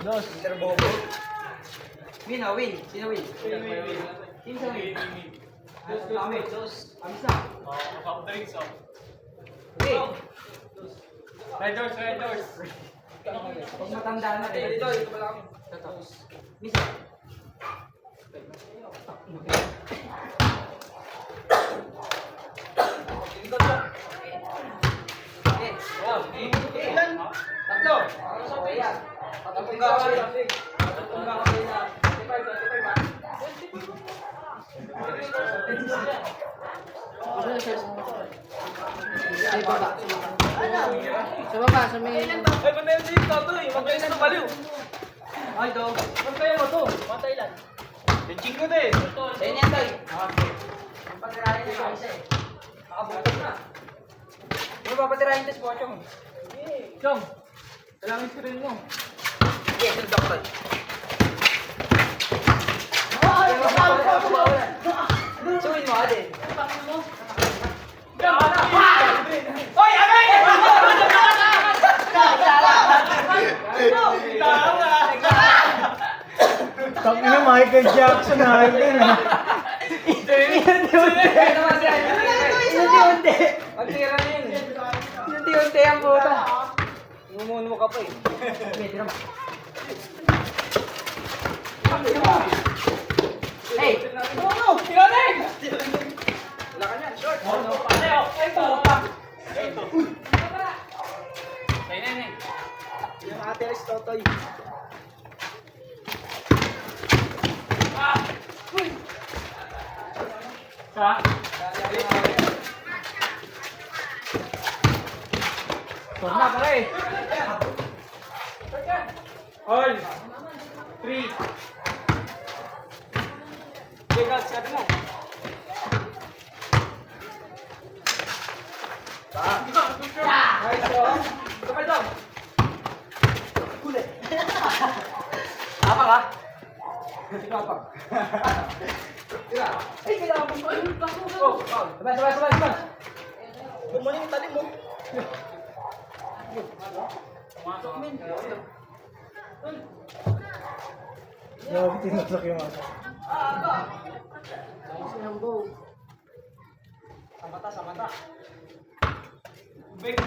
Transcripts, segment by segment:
Dos. Interbobo. Win, win. Sino win? Win. Sino sa win? Kami. Dos. Kami sa. Soft drinks, oh. Okay. Red doors, red doors. Pag matanda na rin. Dito pala kami. Tapos. Misa. Ilan? Tatlo. Ayan. Tatapong gawin. Tatapong gawin na. 25. Sa baba. Sa baba, sa may... Ay, pantay yung dito, Toy. Pantay na baliw. Ay, dog. Pantay mo to. Pantay lang. Benching ko din. Ayun yan, Toy. Ang patirahin na sa isa eh. Nakabutog na. Ano ba patirahin ito si Pochong? Chong, kailangan screen mo. Sige, sundok, Toy. Suwin mo, Ade. Hoy, Aray! Tapos na Michael Jackson na yun. Unti-unti. Magtira na yun. Unti-unti ang puta. Ngumuno ka pa eh. Medyo naman. Hey! Tiranin! Wala ka niyan, short. Patay, oh. Ay, puta. Nay. Yung ate Aris Totoy. Sa? Torna ka rin. All. 3. Legal, sabi mo. Nice, oh. Kapal daw. Huli. Apa ka? Apa? Tira. Ay, kailangan mo. Oh, sabay. Bumalik yung talim mo. Pumasok, min. Grabe, tinusok yung mata. Sa mata. Big.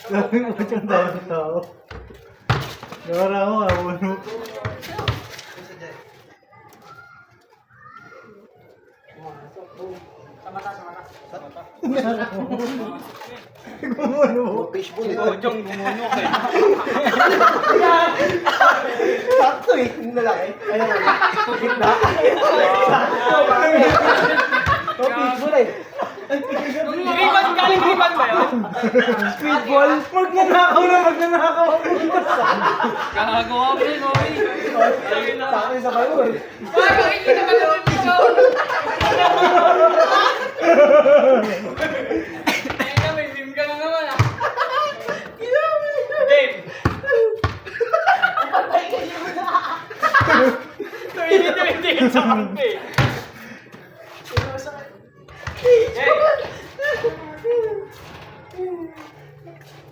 Grabe mo siyang tao. Nawala ako, abuno. Sa mata. Gumuno mo. Fishbowl. Chong, gumunok eh. Sakto eh, yung lalaki. Ayun na. Gitna. Oh, fishbowl eh. Griban, galing griban ba yun? Fishbowl. Magnanakaw. Gagawa mo rin, Obi. Sakto yung sa balo eh. Kaya may sim ka na naman ah. Game. Hindi sa kampi.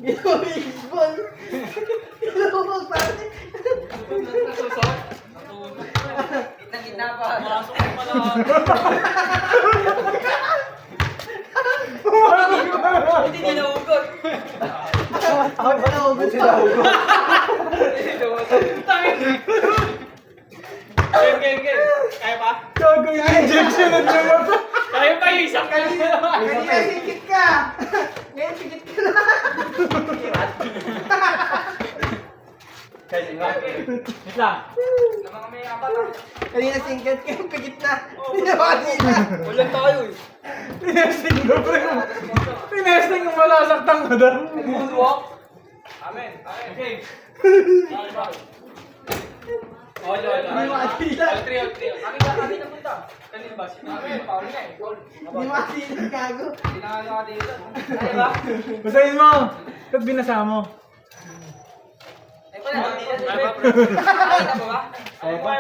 Fishbowl. Gitna pa. Masok ko pala. Hindi nahugot. Ako pa nahugot sila. Game. Kaya pa? Gago yung injection at naman. Kaya pa yung isang kanina. Kanina sikit ka. Ngayon sikit ka na. Wait lang. Namang may apat. Kanina singkat ka, pigit na. Pinabati na. Ulan tayo eh. Tinesting ko pa rin. Tinesting kung malasaktan ko daw. Moonwalk. Amen. Okay. All. Hindi mati na. Kami na punta. Kanina ba? Paul nga eh. Paul. Hindi mati na, gago. Tinangan ka dito. Ay ba? Basahin mo. Ba't binasa mo? Ay pala. Nakita mo ba? Ay pa.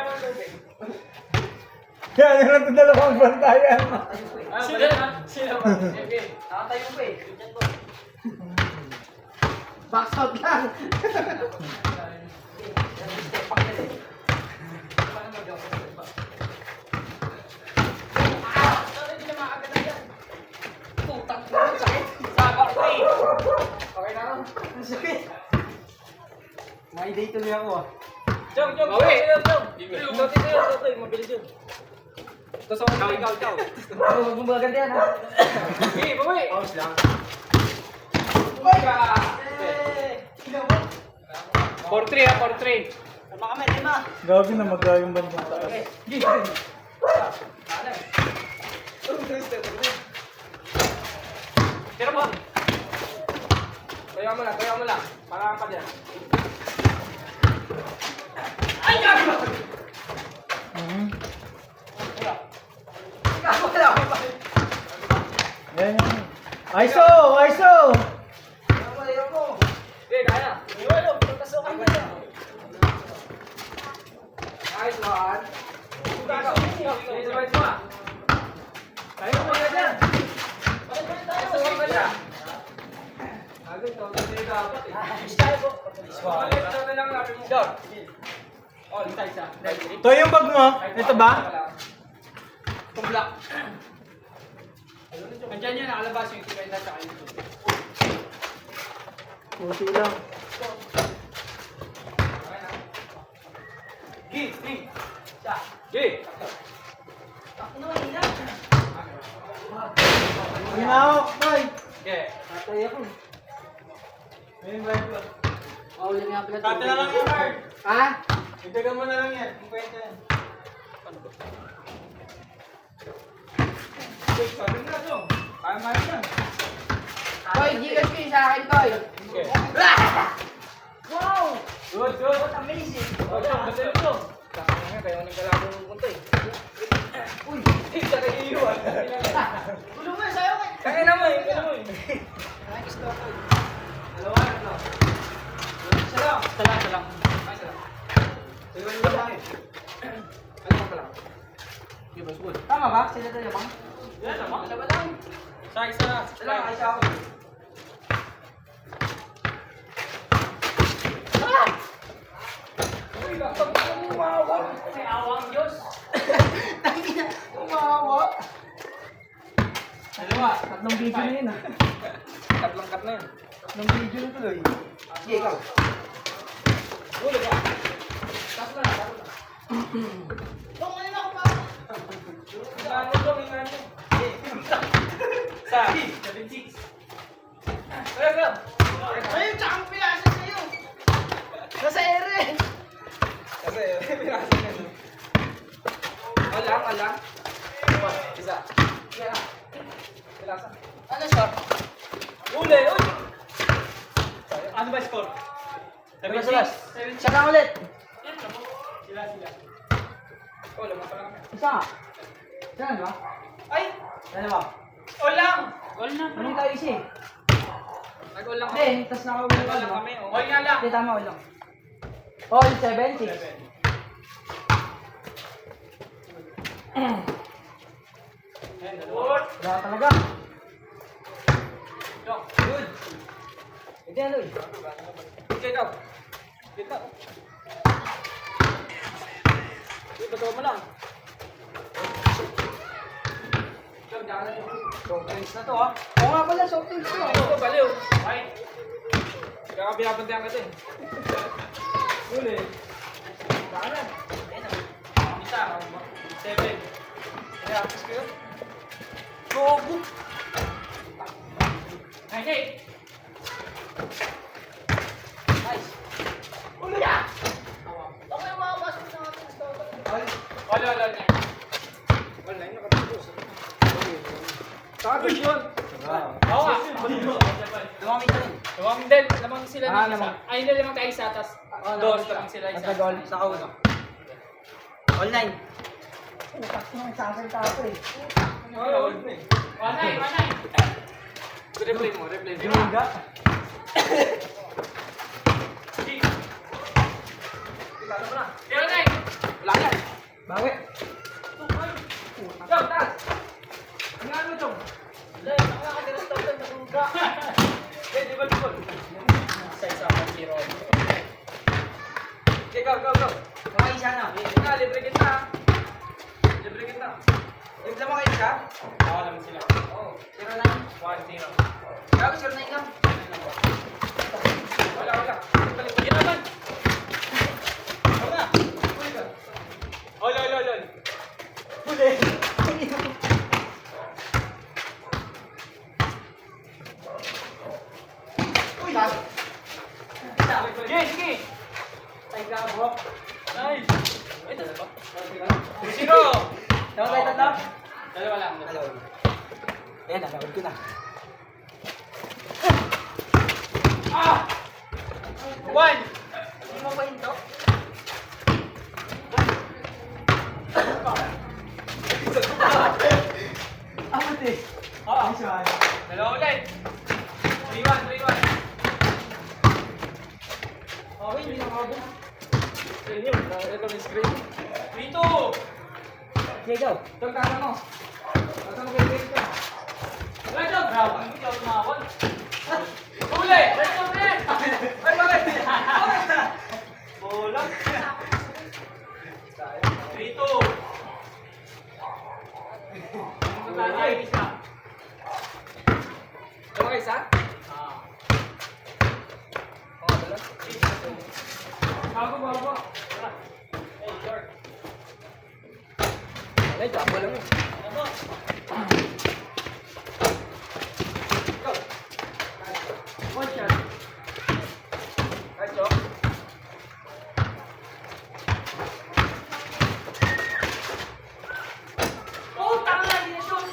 Yan, yan ang dalawang bantayan. Sila ba? Okay. Nakatayo pa eh. Box out lang. Okay na ako. Ang sakit. May day tuloy ako ah. Jom, mabilis yun. Ito sa mga ikaw. Huwag mong maganda yan ha. Hey, bawi! Pause lang. 4-3 ha, 4-3. Tama kami, lima. Gabi na magayong bandang taas. Tira mo. Kaya mo lang. Para ka dyan. Ay, gabi mo! Yan yan. ISO! ISO! Okay, kaya. Iwan mo, pagkasukan mo yan. Nice one. Sabay mo ah. Kaya mo ka dyan. Pagkasukan ka dyan. Agad to, kasi dapat eh. Style ko. Malit na lang natin mo. Dog. Oh, isa. Ito yung bag mo? Ito ba? Itong black. Andyan yun, nakalabas yung ikibenta sa YouTube. Puti lang. Gi. Ginawak, boy! Okay. Patay ako. Ayun, boy. Uli nga pala. Kate na lang yung card. Ha? Itagan mo na lang yan. Kung pwede yan. Sabi na ito. Kaya yan. Koy, gigas ko yung sa akin, Koy. Okay. Wow! Good. Ang bilis eh. Batil ito. Kaya nang kalabo ng punta eh. Uy! Isa kayo iiwan. Tulong mo, sa'yo ka. Kaya naman eh. Nice to, Koy. Dalawa. Isa lang. Iwan mo lang eh. Ano pa lang? Okay, boss, good. Tama ba? Sila tayo bang? Yan naman. Dalawa lang. Isa. Dalawa, isa ako. Uy, umawa. May awang Diyos. Tangina, umawa. Dalawa. Tatlong video na yun ah. Tatlong cut na yun. Tatlong video na tuloy. Sige, ikaw. Huli ka. Tapos na. Ingano. Sa 76. Go. Ayun, tsaka ang pinasa sa'yo. Nasa ere. Kasi, pinasa na yun. Alang. Isa. Pinasa. Ano shot? Huli, uy! Ano ba score? 76. Siya ka ulit. Sila. Oh, lamang pa lang. Isa nga. Siya nga, di ba? Ay! Dalawa. Olang! All na. Anong tayo isa eh? Nag-all lang Hindi, tas nakawin Nag-all lang kami. All nga lang. Hindi, tama, all lang. All 7, 6. Good. Wala talaga. Good. Ito yan, Loy. Get up. Bato mo lang. Soft drinks na to, ha? Oo nga pala, soft drinks to. Ito, baliw. Ay. Kaya binabantayan ka ito eh. Huli. Kanan. Isa. 7. Kaya, apos kayo. Gogo. 98. Nice. Huli ka. Ako yung makapasok sa ating store. All. Online nakapagos. Tapos yun. Oo nga. Lumamig ka rin. Lamang sila Ah, ng isa. lamang. Ay, hindi lamang tayo isa. Tapos dos lamang sila isa. Nagka-goal. Sa kauno. All 9. Takto na magsasalita ako eh. Oo. 1-9. Replay mo. Yoga. Zero 9. Wala yan. Bawi. Chong, taas. Ang ano, Chong? Wala, nakakadiras tayo sa suga. Di ba, Chong? go, go, go. Mga isa na. Sige na, libre kita. Libre kita. Libre mo kayo isa? Oo naman sila. Oo. 09. 1-0. Gago, 09 lang. Wala, wala. Yan naman. Wala. Huli ka. Ol, ol, ol, ol. Huli. Uy! Sige, sige. Ay, gago. Nice. Ay, dalawa. 2-0. Dapat tayo tatlo? Dalawa lang. Hello. Ayan, nalawad ko na. Ah! 1. Hindi mo pa hinto? Abot eh. Oo. Nice one. Dalawa ulit. 3-1, 3-1. Okay, hindi na makabot. Screen yun. Ito may screen. 3-2. Okay, go. Itong kasa mo. Kasa mo kay Dave ka. Wala dyan. Bravo. Hindi ka tumawag. Huli! Let's go, man! Ay, bakit? Bola. 3-2. Ito tayo, isa. Ito kayo isa? Ah. Oo, dala. Bago, bago. Tara. Hey, York. Ay, jumbo lang yun. Ano? Go. One shot. Right, Joe. Oh, tama na, hindi na shoot.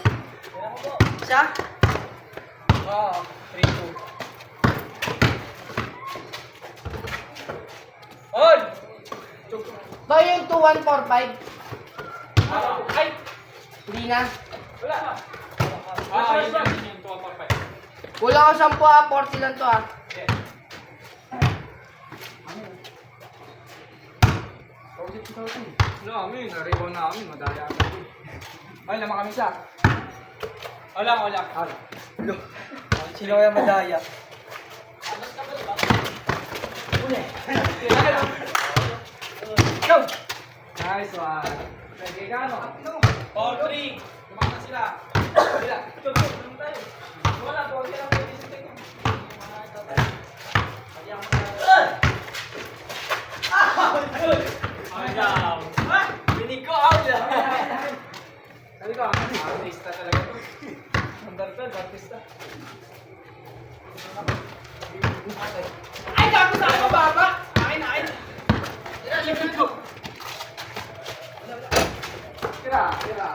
Isa? Oo, 3-2. On! Ba yung 2145? Ay! Hindi na. Wala na. Ah, yun yung 2-4-5. Kulang ako 10 ah, 40 lang to ah. Okay. No, amin. Naribaw na amin. Madali ako. Ay, naman kami isa. Wala, wala. Sino kaya madaya? Go! Nice one. Sige ka, no? 4-3. Tumakta sila. Sila. Ito, tulong tayo. Wala, 4 lang pwede sa tingin. Ay, down. Binig ko out. Sabi ko, Artista talaga to. Undertale, artista. Ay, gago sa akin, baba! Akin, akin. Libre ko. tira, tira.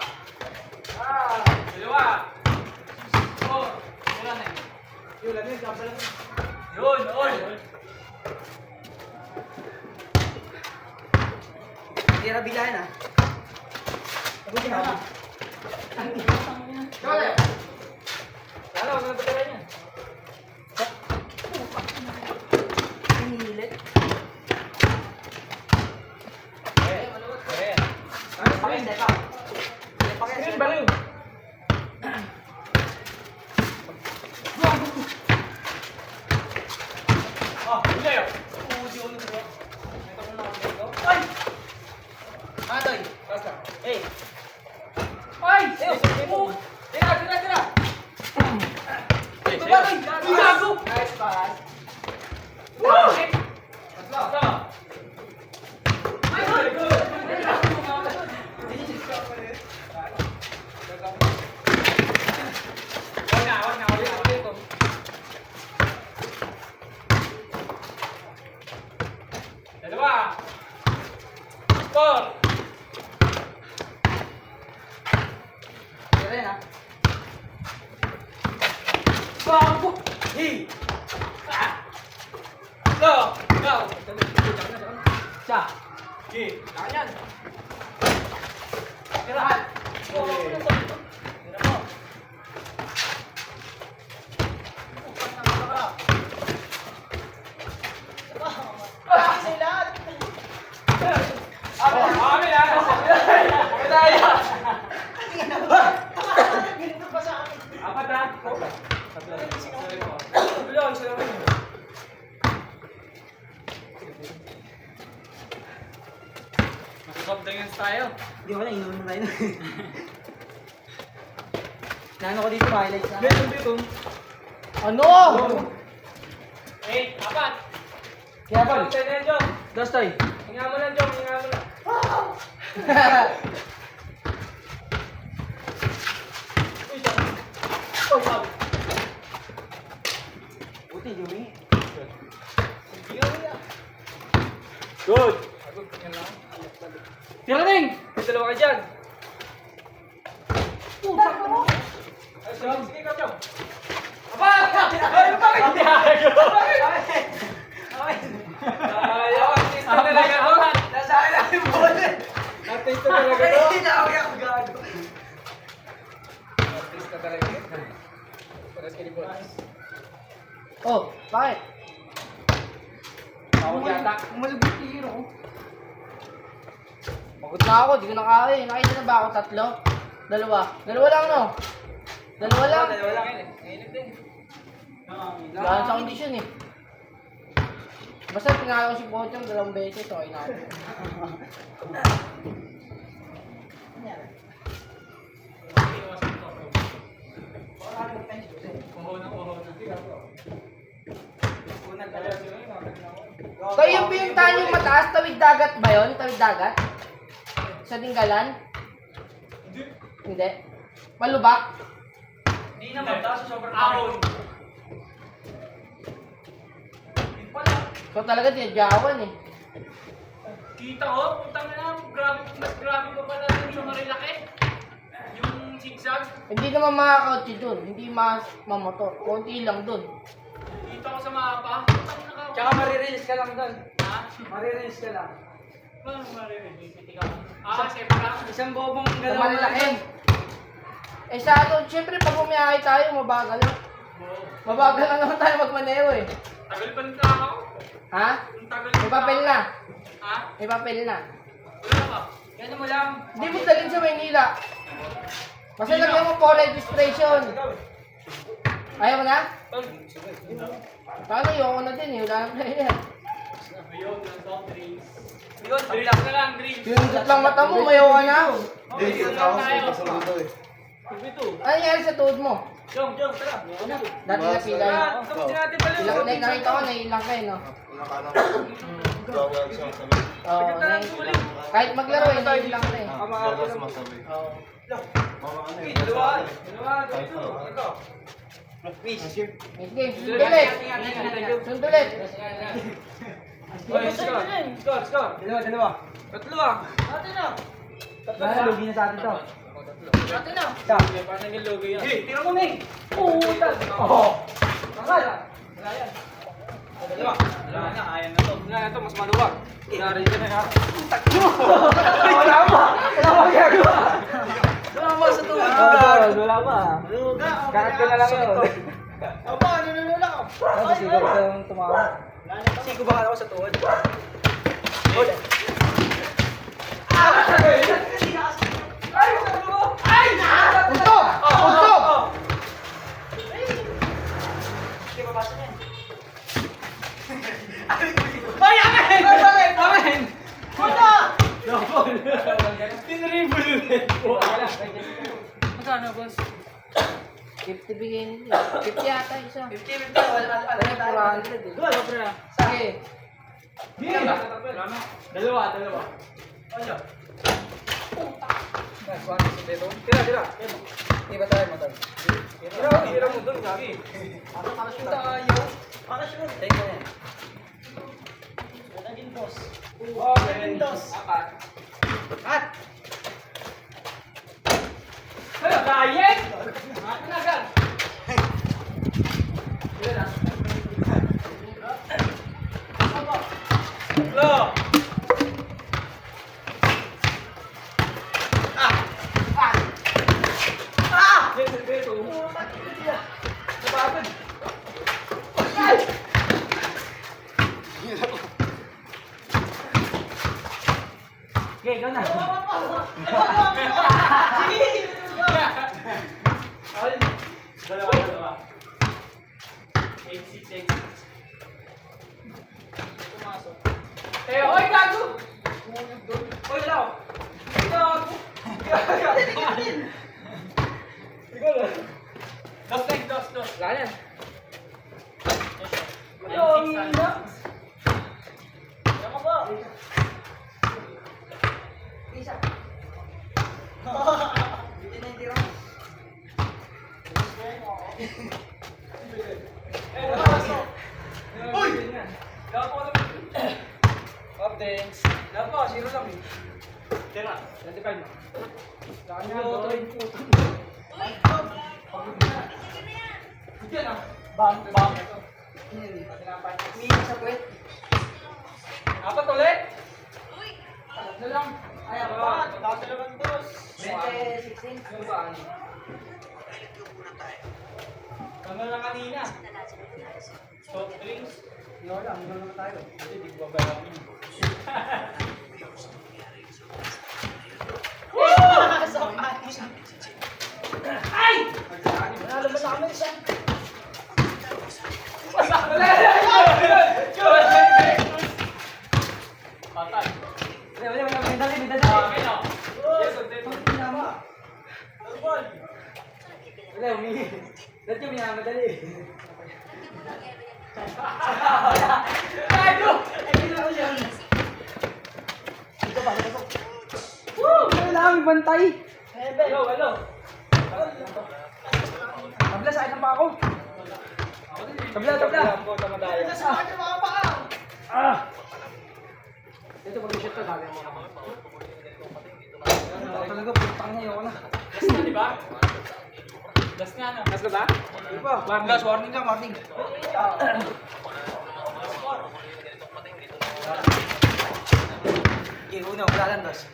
Ah, Dalawa. Oh, wala na yun. yun lang yun. Jump lang yun. Yun, all. Tira bilahan ah. Ako ginagawa. Kaya. Wala, wala na patira niya. Hinihilit. Ayan. Pakende ka. Pakende. Green baliw. Ah, huli yun. Uudi ulit ko. Ito ko na ako dito. Ay! Matoy. Basta. Hey. Ay! Oh! Tira, tira, tira! Ito ba rin? Gago! Nice pass. Wow! Basta. Ay, good, good. Wag na, wag na, ulit, ulit. Dalawa. 4. Tira yan ah. Bago! Hey! Go! Go! Siya. Okay, kaya yan. Tirahan! Tira mo. Amin ah! Medaya! Apat ah! Wala, isa lang yun. Soft drinks tayo. Hindi ko na, inumin na tayo. Nano ko dito, highlights na. Dito. Ano? 8, 4. Kaya Paul, Tayo na yan, Jom. Dostoy. Hinga mo lang, Jom. Hinga mo lang. Buti, Jumi. Good. Tiraning! May dalawa ka dyan. Ay, Jom. Sige ka, Jom. Aba! Ay, bakit niya? Ayaw, artista talaga to. Nasa akin lang yung bola. Artista talaga to. Hindi na ako yung gago. Artista talaga to. Paras ka ni Boss. Oh, bakit? Tawag yata. Umalabit hero. Pagod na ako, di ko na kaya. Nakita na ba ako tatlo? Dalawa. Dalawa lang, no? Dalawa lang. Dalawa lang yun eh. Mainit din. Dahil sa kondisyon eh. Basta pinalo ko si Pochong 2 beses, okay na ako. Kayo yung pinuntahan yung mataas, tawid dagat ba yun? Tawid dagat? Sa Dinggalan? Hindi. Malubak? Hindi naman. Tapos sobrang ahon. So talaga dinadyawan eh. Kita ko, putang na, grabe, mas grabe pa pala dun sa Marilaki. Yung zigzag. Hindi naman makakautsi dun, hindi mas mamotor. Konti lang dun. Kita ko sa mapa. Putang na ka. Tsaka marirelease ka lang doon. Ha? Marirelease ka lang. Paano maririnig? Piti ka. Siyempre. Isang bobong Sa galaw Marilaki. Eh sa ano, syempre pag bumiyahe tayo, mabagal lang. Mabagal lang naman tayo magmaneho eh. Tagal pa ng tao. Ha? Ang tagal May papel na. Ha? May papel na. Wala na ba? Ganun mo lang. Hindi mo dalhin sa Maynila. Basta lagyan mo for registration. Ayaw mo na? Paano yung na din eh, wala nang player. Ayun, ng soft drinks. Yun, Drinks na lang, drinks. Yung lang mata mo, mayaw ka na. Drinks na lang tayo. Ito. Ano nangyari sa tuhod mo? Jom, tara. Dati na pila yun. Tapusin natin pala Ilang na nakita ko, nailang kayo, no? Oo, kahit maglaro eh, nailang na eh. Oo. Dalawa. Ito. Sige, sundulit. Sundulit. Oy, score. Dalawa. Tatlo ah. Sana lugi na sa atin to. Tatlo na. Isa. Paano yung logo yan? Tira mo, Ming. Puta. Oh. Tanggal. Wala yan. Dalawa. Wala na, ayan na to. Wala na to, mas maluwag. Narinig na yan. Wala pa. Wala pa ginagawa. Wala mo sa tuwa. Wala pa. Kakat ko na lang yun. Aba, nanunula ka. Ano, siguro ko yung tumawa. Sigo ba ako sa tuhod? Usok! Usok! Amen! Puta! Tinribble ulit. Magkano, boss? 50 bigay nila. 50 yata isa. 50-50. Wala pa. Ano 400 eh. Sobre na. Sige. Dalawa. Ano? Tira. Iba tayo mo tayo. Tira mo doon, gabi. Parachute tayo. Parachute. Take mo yan. Okay. Apat. At! Ano, diet? Ano na agad? Lo! Okay, ikaw na. Dalawa. 8-6. Pumasok. Oy, gago! Oy, lao! Wala yan. Isa. Bitin na yung tira. Uy! Dapo na. Updates. Dapo, zero lang eh. Tira, 25 na. Kanya, Oo, doon. Yan ah. Bang, bang. Umiiyak sa puwet. Apat ulit? Tatlo lang. Ay, apat. Tatalagang dos. 20, 16. Yung saan? Ano na kanina? Soft drinks? No lang, no lang tayo. Hindi, di ko babayaran. Nanalo ba sa amin isa? Patay. Wala, may dali, may dali. Amin ah. Yes, update. Wala, umihi. Dati yung minamadali. Tayo! Kailangan bantay. Hello, hello. Tabla, sa akin pa ako. Tabla, tabla. Tama tayo. Ah! Ito, pag-shoot ka, dali mo naman. Talaga, putang na yun. Last na, di ba? Last nga na. Last na ba? Hindi pa. Last warning ka, warning. Okay, una, wala lang, dos.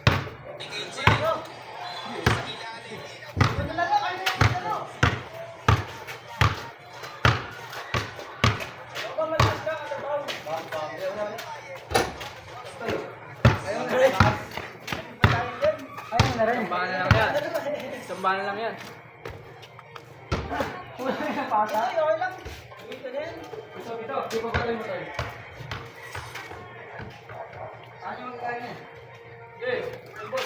Ayun na rin. Sambahan na lang yan. Sambahan na lang yan. Pasa. Ito, ito. Di ko pala mo tayo. Saan yung magkakain yan? Okay. Elbow.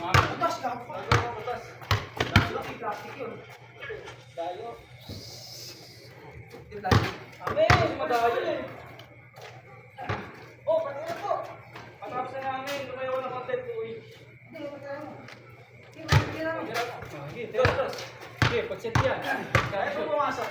Butas ka. Butas. Plastic yun. Dayo. Di plastic. Amin! Madayo eh. Oh, pati na po. Patapos na namin. Lumayo ko ng content ko eh. Hindi, pati na mo. Hindi, na mo. Sige, teros. Sige, pag-set yan. Kaya mo pumasok.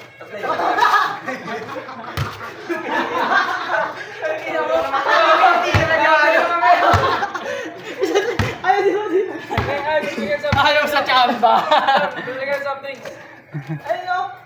Ayaw sa chamba. Bigyan something. Ayun o.